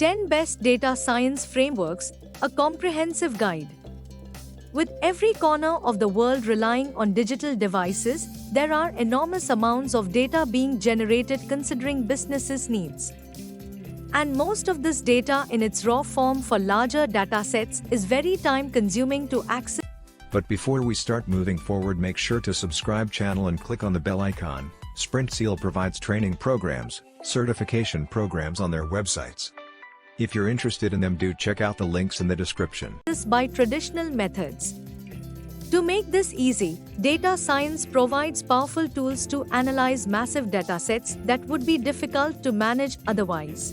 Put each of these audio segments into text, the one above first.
10 Best Data Science Frameworks, a comprehensive guide. With every corner of the world relying on digital devices, there are enormous amounts of data being generated considering businesses' needs. And most of this data in its raw form for larger datasets is very time-consuming to access. But before we start moving forward, make sure to subscribe channel and click on the bell icon. SprintSeal provides training programs, certification programs on their websites. If you're interested in them, do check out the links in the description. By traditional methods. To make this easy, data science provides powerful tools to analyze massive datasets that would be difficult to manage otherwise.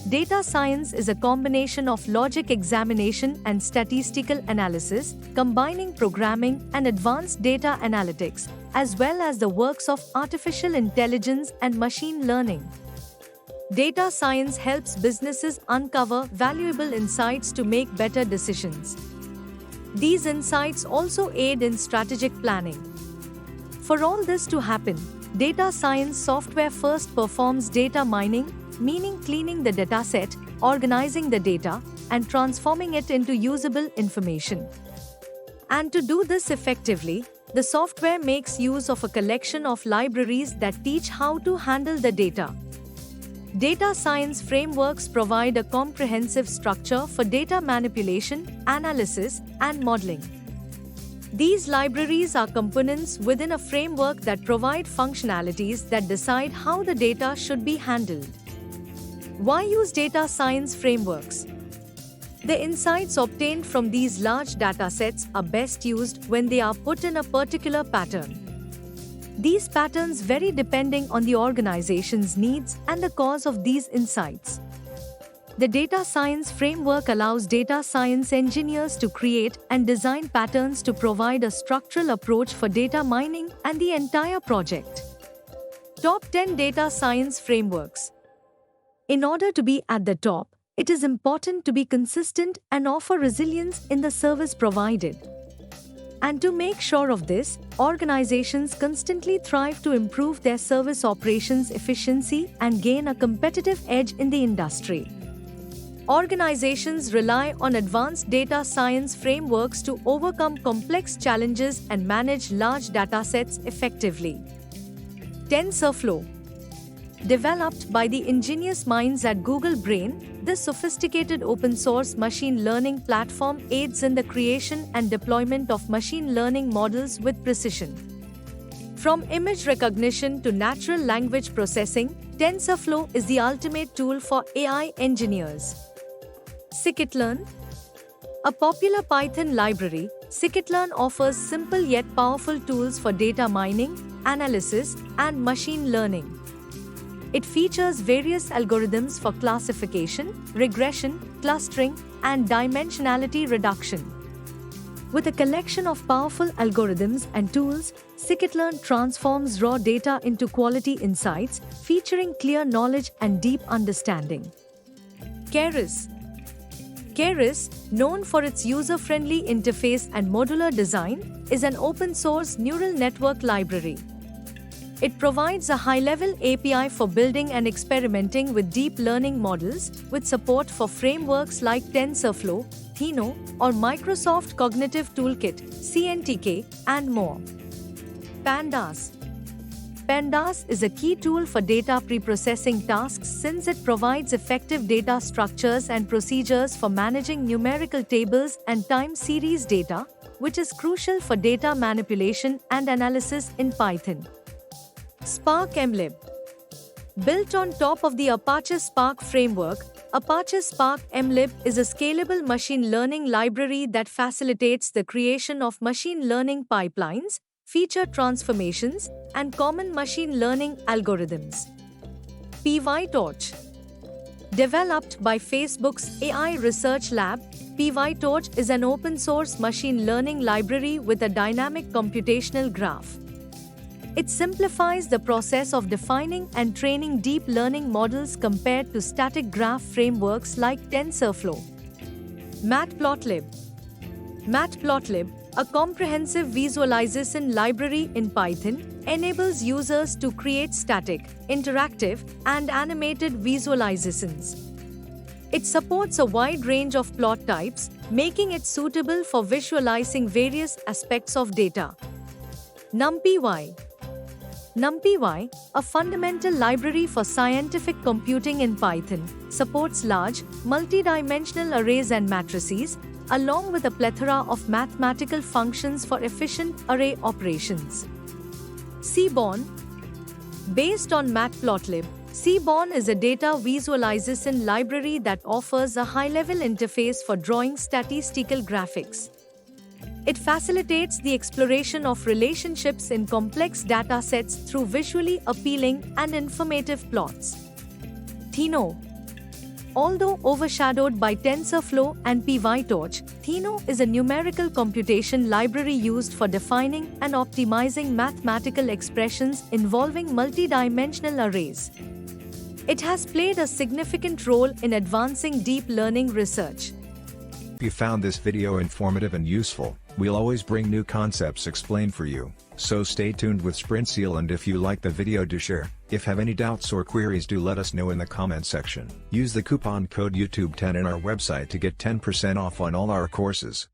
Data science is a combination of logic examination and statistical analysis, combining programming and advanced data analytics, as well as the works of artificial intelligence and machine learning. Data science helps businesses uncover valuable insights to make better decisions. These insights also aid in strategic planning. For all this to happen, data science software first performs data mining, meaning cleaning the dataset, organizing the data, and transforming it into usable information. And to do this effectively, the software makes use of a collection of libraries that teach how to handle the data. Data science frameworks provide a comprehensive structure for data manipulation, analysis, and modeling. These libraries are components within a framework that provide functionalities that decide how the data should be handled. Why use data science frameworks? The insights obtained from these large datasets are best used when they are put in a particular pattern. These patterns vary depending on the organization's needs and the cause of these insights. The data science framework allows data science engineers to create and design patterns to provide a structural approach for data mining and the entire project. Top 10 Data Science Frameworks. In order to be at the top, it is important to be consistent and offer resilience in the service provided. And to make sure of this, organizations constantly thrive to improve their service operations efficiency and gain a competitive edge in the industry. Organizations rely on advanced data science frameworks to overcome complex challenges and manage large datasets effectively. TensorFlow. Developed by the ingenious minds at Google Brain, this sophisticated open-source machine learning platform aids in the creation and deployment of machine learning models with precision. From image recognition to natural language processing, TensorFlow is the ultimate tool for AI engineers. Scikit-learn. A popular Python library, Scikit-learn offers simple yet powerful tools for data mining, analysis, and machine learning. It features various algorithms for classification, regression, clustering, and dimensionality reduction. With a collection of powerful algorithms and tools, Scikit-learn transforms raw data into quality insights, featuring clear knowledge and deep understanding. Keras. Keras, known for its user-friendly interface and modular design, is an open-source neural network library. It provides a high-level API for building and experimenting with deep learning models, with support for frameworks like TensorFlow, Theno, or Microsoft Cognitive Toolkit, CNTK, and more. Pandas. Pandas is a key tool for data preprocessing tasks since it provides effective data structures and procedures for managing numerical tables and time series data, which is crucial for data manipulation and analysis in Python. Spark MLib. Built on top of the Apache Spark framework, Apache Spark MLib is a scalable machine learning library that facilitates the creation of machine learning pipelines, feature transformations, and common machine learning algorithms. PyTorch. Developed by Facebook's AI Research Lab, PyTorch is an open-source machine learning library with a dynamic computational graph. It simplifies the process of defining and training deep learning models compared to static graph frameworks like TensorFlow. Matplotlib. Matplotlib, a comprehensive visualization library in Python, enables users to create static, interactive, and animated visualizations. It supports a wide range of plot types, making it suitable for visualizing various aspects of data. NumPy. NumPy, a fundamental library for scientific computing in Python, supports large, multidimensional arrays and matrices, along with a plethora of mathematical functions for efficient array operations. Seaborn. Based on Matplotlib, Seaborn is a data visualization library that offers a high-level interface for drawing statistical graphics. It facilitates the exploration of relationships in complex data sets through visually appealing and informative plots. Theno. Although overshadowed by TensorFlow and PyTorch, Theno is a numerical computation library used for defining and optimizing mathematical expressions involving multidimensional arrays. It has played a significant role in advancing deep learning research. If you found this video informative and useful, we'll always bring new concepts explained for you, so stay tuned with SprintSeal, and if you like the video, do share. If have any doubts or queries, do let us know in the comment section. Use the coupon code YouTube10 in our website to get 10% off on all our courses.